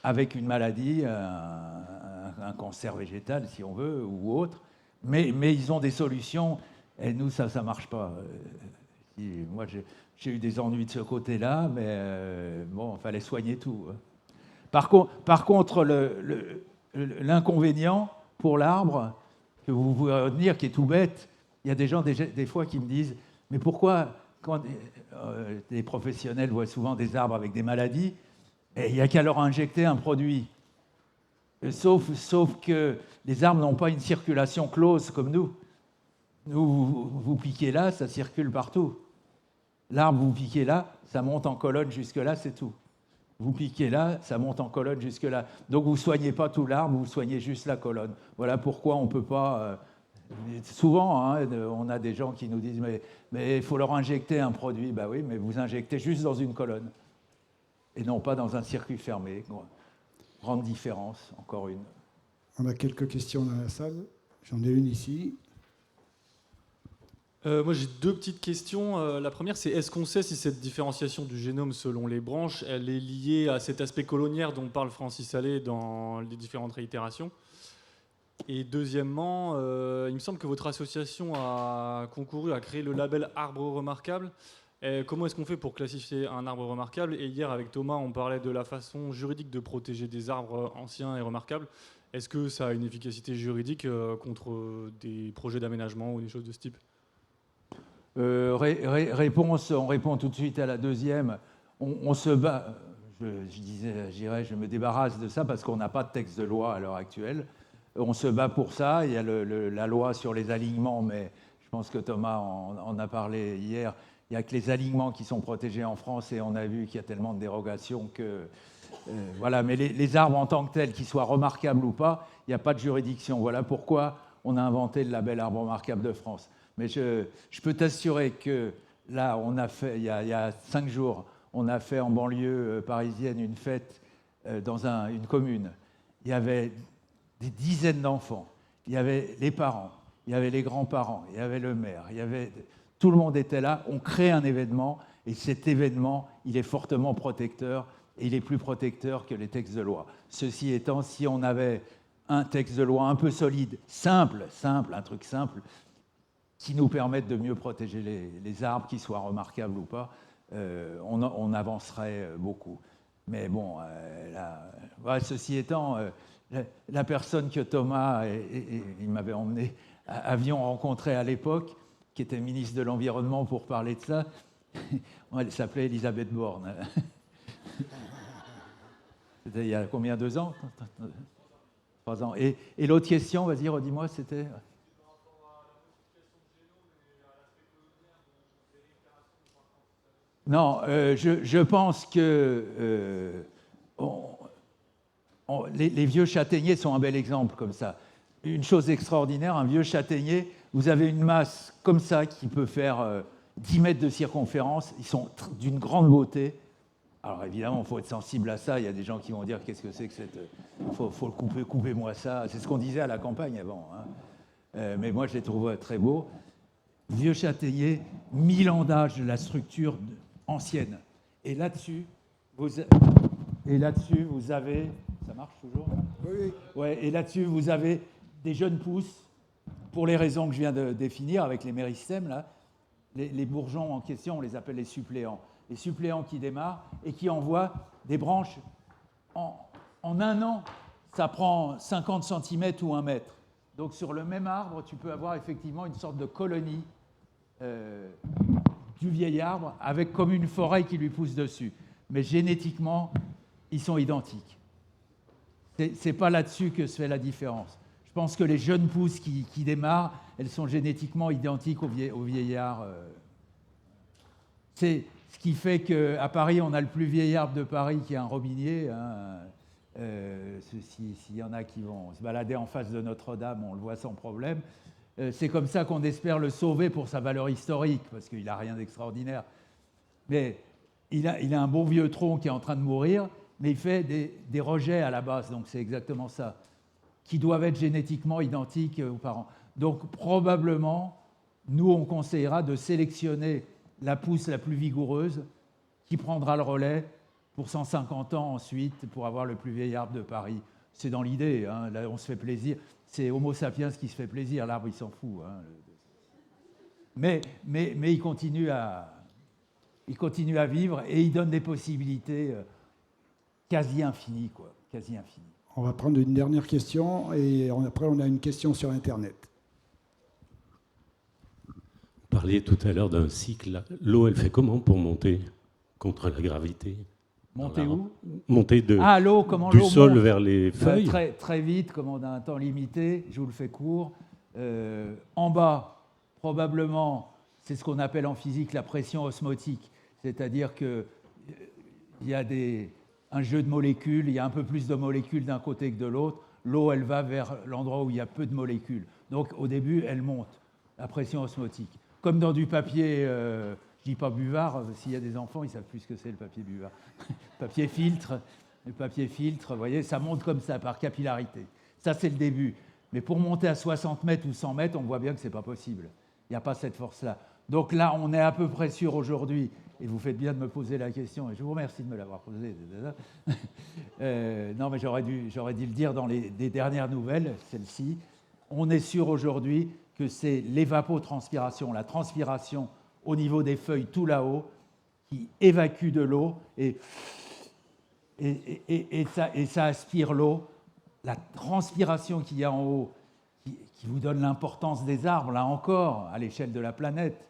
avec une maladie, un cancer végétal si on veut, ou autre, mais ils ont des solutions, et nous ça ne marche pas. Moi j'ai eu des ennuis de ce côté-là, mais bon, il fallait soigner tout. Par contre, l'inconvénient pour l'arbre, que vous pouvez retenir, qui est tout bête, il y a des gens des fois qui me disent « Mais pourquoi, quand des professionnels voient souvent des arbres avec des maladies, et il n'y a qu'à leur injecter un produit ?» Sauf que les arbres n'ont pas une circulation close comme nous. Nous, vous piquez là, ça circule partout. L'arbre, vous piquez là, ça monte en colonne jusque-là, c'est tout. Vous piquez là, ça monte en colonne jusque-là. Donc vous ne soignez pas tout l'arbre, vous soignez juste la colonne. Voilà pourquoi on ne peut pas... souvent, hein, on a des gens qui nous disent « Mais il faut leur injecter un produit. » Ben oui, mais vous injectez juste dans une colonne et non pas dans un circuit fermé. Grande différence, encore une. On a quelques questions dans la salle. J'en ai une ici. Moi, j'ai deux petites questions. La première, c'est est-ce qu'on sait si cette différenciation du génome selon les branches, elle est liée à cet aspect coloniaire dont parle Francis Allais dans les différentes réitérations? Et deuxièmement, il me semble que votre association a concouru à créer le label Arbre Remarquable. Comment est-ce qu'on fait pour classifier un arbre remarquable? Et hier, avec Thomas, on parlait de la façon juridique de protéger des arbres anciens et remarquables. Est-ce que ça a une efficacité juridique contre des projets d'aménagement ou des choses de ce type? Réponse, on répond tout de suite à la deuxième. On se bat, je me débarrasse de ça parce qu'on n'a pas de texte de loi à l'heure actuelle. On se bat pour ça. Il y a la loi sur les alignements, mais je pense que Thomas en a parlé hier. Il n'y a que les alignements qui sont protégés en France et on a vu qu'il y a tellement de dérogations que... voilà, mais les arbres en tant que tels, qu'ils soient remarquables ou pas, il n'y a pas de juridiction. Voilà pourquoi on a inventé le label Arbre Remarquable de France. Mais je peux t'assurer que là, on a fait, il y a 5 jours, on a fait en banlieue parisienne une fête dans une commune. Il y avait des dizaines d'enfants. Il y avait les parents, il y avait les grands-parents, il y avait le maire, tout le monde était là. On crée un événement et cet événement, il est fortement protecteur et il est plus protecteur que les textes de loi. Ceci étant, si on avait un texte de loi un peu solide, simple, un truc simple, qui nous permettent de mieux protéger les arbres, qu'ils soient remarquables ou pas, on avancerait beaucoup. Mais bon, ceci étant, la personne que Thomas, il m'avait emmené, avions rencontré à l'époque, qui était ministre de l'Environnement pour parler de ça, elle s'appelait Elisabeth Borne. C'était il y a combien, 2 ans? 3 ans. Et l'autre question, vas-y, redis-moi, c'était... Non, je pense que les vieux châtaigniers sont un bel exemple comme ça. Une chose extraordinaire, un vieux châtaignier, vous avez une masse comme ça qui peut faire 10 mètres de circonférence, ils sont d'une grande beauté. Alors évidemment, il faut être sensible à ça, il y a des gens qui vont dire qu'est-ce que c'est que cette... faut le couper, coupez-moi ça. C'est ce qu'on disait à la campagne avant. Hein. Mais moi, je les trouve très beaux. Vieux châtaignier, 1000 ans d'âge de la structure ancienne. Et là-dessus, vous avez... Ça marche toujours? Oui. Ouais, et là-dessus, vous avez des jeunes pousses, pour les raisons que je viens de définir avec les méristèmes, là, les bourgeons en question, on les appelle les suppléants. Les suppléants qui démarrent et qui envoient des branches. En 1 an, ça prend 50 cm ou 1 mètre. Donc sur le même arbre, tu peux avoir effectivement une sorte de colonie du vieil arbre avec comme une forêt qui lui pousse dessus. Mais génétiquement, ils sont identiques. C'est pas là-dessus que se fait la différence. Je pense que les jeunes pousses qui démarrent, elles sont génétiquement identiques au vieillard. C'est ce qui fait qu'à Paris, on a le plus vieil arbre de Paris qui est un robinier. Hein. S'il y en a qui vont se balader en face de Notre-Dame, on le voit sans problème. C'est comme ça qu'on espère le sauver pour sa valeur historique, parce qu'il n'a rien d'extraordinaire. Mais il a un bon vieux tronc qui est en train de mourir, mais il fait des rejets à la base, donc c'est exactement ça, qui doivent être génétiquement identiques aux parents. Donc probablement, nous, on conseillera de sélectionner la pousse la plus vigoureuse qui prendra le relais pour 150 ans ensuite, pour avoir le plus vieil arbre de Paris. C'est dans l'idée, hein, là on se fait plaisir. C'est Homo sapiens qui se fait plaisir, l'arbre il s'en fout. Hein. Mais il continue à vivre et il donne des possibilités quasi infinies, quoi, quasi infinies. On va prendre une dernière question et après on a une question sur Internet. Vous parliez tout à l'heure d'un cycle. L'eau, elle fait comment pour monter contre la gravité? Monter où? Monter l'eau, comment du l'eau sol monte vers les feuilles. Très, très vite, comme on a un temps limité, je vous le fais court. En bas, probablement, c'est ce qu'on appelle en physique la pression osmotique, c'est-à-dire qu'il y a un jeu de molécules, il y a un peu plus de molécules d'un côté que de l'autre. L'eau, elle va vers l'endroit où il y a peu de molécules. Donc, au début, elle monte, la pression osmotique. Comme dans du papier, je ne dis pas buvard, s'il y a des enfants, ils ne savent plus ce que c'est le papier buvard. Le papier filtre, vous voyez, ça monte comme ça, par capillarité. Ça, c'est le début. Mais pour monter à 60 mètres ou 100 mètres, on voit bien que ce n'est pas possible. Il n'y a pas cette force-là. Donc là, on est à peu près sûr aujourd'hui, et vous faites bien de me poser la question, et je vous remercie de me l'avoir posée. Non, mais j'aurais dû le dire dans les dernières nouvelles, celle-ci. On est sûr aujourd'hui que c'est l'évapotranspiration, la transpiration au niveau des feuilles tout là-haut, qui évacue de l'eau et ça aspire l'eau. La transpiration qu'il y a en haut, qui vous donne l'importance des arbres, là encore, à l'échelle de la planète.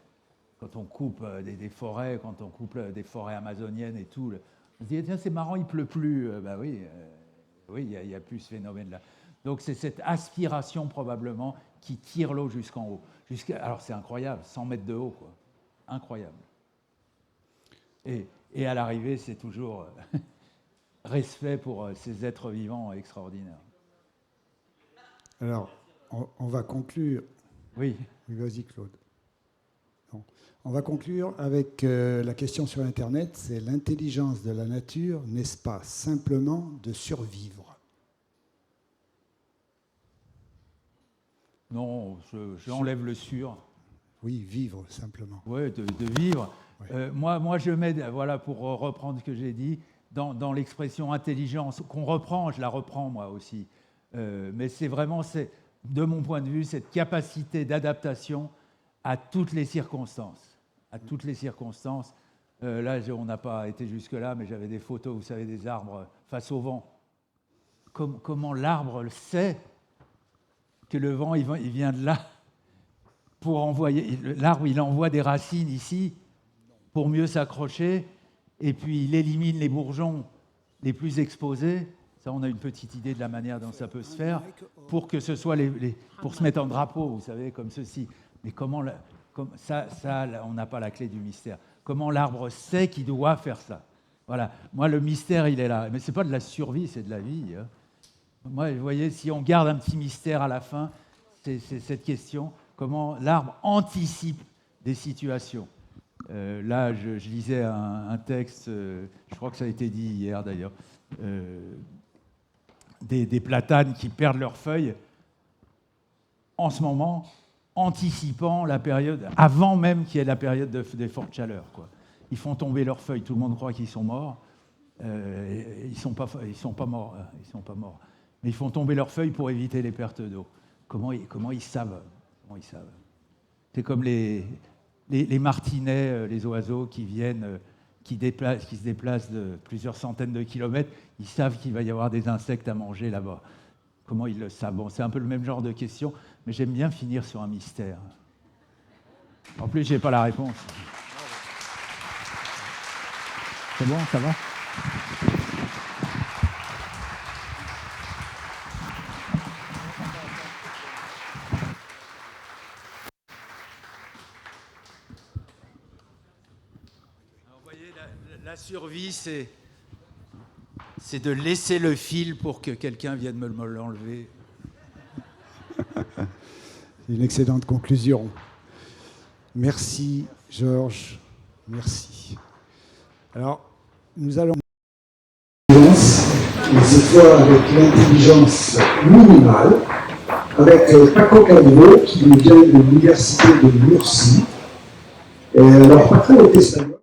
Quand on coupe des forêts, quand on coupe des forêts amazoniennes et tout, on se dit, tiens, c'est marrant, il ne pleut plus. Ben oui, il n'y a plus ce phénomène-là. Donc c'est cette aspiration probablement qui tire l'eau jusqu'en haut. Alors c'est incroyable, 100 mètres de haut, quoi. Incroyable. Et à l'arrivée, c'est toujours respect pour ces êtres vivants extraordinaires. Alors, on va conclure. Oui. Vas-y, Claude. Non. On va conclure avec la question sur Internet. C'est l'intelligence de la nature, n'est-ce pas simplement de survivre? Non, j'enlève le sur. Oui, vivre, simplement. Oui, de vivre. Ouais. Moi, je mets, voilà, pour reprendre ce que j'ai dit, dans l'expression intelligence, qu'on reprend, je la reprends moi aussi. Mais c'est vraiment, de mon point de vue, cette capacité d'adaptation à toutes les circonstances. À toutes les circonstances. Là, on n'a pas été jusque-là, mais j'avais des photos, vous savez, des arbres face au vent. Comment l'arbre le sait que le vent, il vient de là pour envoyer. L'arbre, il envoie des racines ici pour mieux s'accrocher, et puis il élimine les bourgeons les plus exposés. Ça, on a une petite idée de la manière dont ça peut se faire, pour que ce soit pour se mettre en drapeau, vous savez, comme ceci. Mais ça, on n'a pas la clé du mystère. Comment l'arbre sait qu'il doit faire ça? Voilà. Moi, le mystère, il est là. Mais ce n'est pas de la survie, c'est de la vie. Hein. Moi, vous voyez, si on garde un petit mystère à la fin, c'est cette question, comment l'arbre anticipe des situations. Là, je lisais un texte, je crois que ça a été dit hier d'ailleurs, des platanes qui perdent leurs feuilles en ce moment, anticipant la période, avant même qu'il y ait la période des fortes chaleurs, quoi. Ils font tomber leurs feuilles, tout le monde croit qu'ils sont morts, ils sont pas morts, mais ils font tomber leurs feuilles pour éviter les pertes d'eau. Comment ils savent? C'est comme les martinets, les oiseaux qui viennent, qui se déplacent de plusieurs centaines de kilomètres. Ils savent qu'il va y avoir des insectes à manger là-bas. Comment ils le savent? Bon, c'est un peu le même genre de question, mais j'aime bien finir sur un mystère. En plus, je n'ai pas la réponse. C'est bon, ça va? La survie, c'est de laisser le fil pour que quelqu'un vienne me l'enlever. Une excellente conclusion. Merci, Georges. Merci. Alors, nous allons et cette fois avec l'intelligence minimale, avec Paco Calvo qui nous vient de l'université de Murcie. Alors, Paco est espagnol.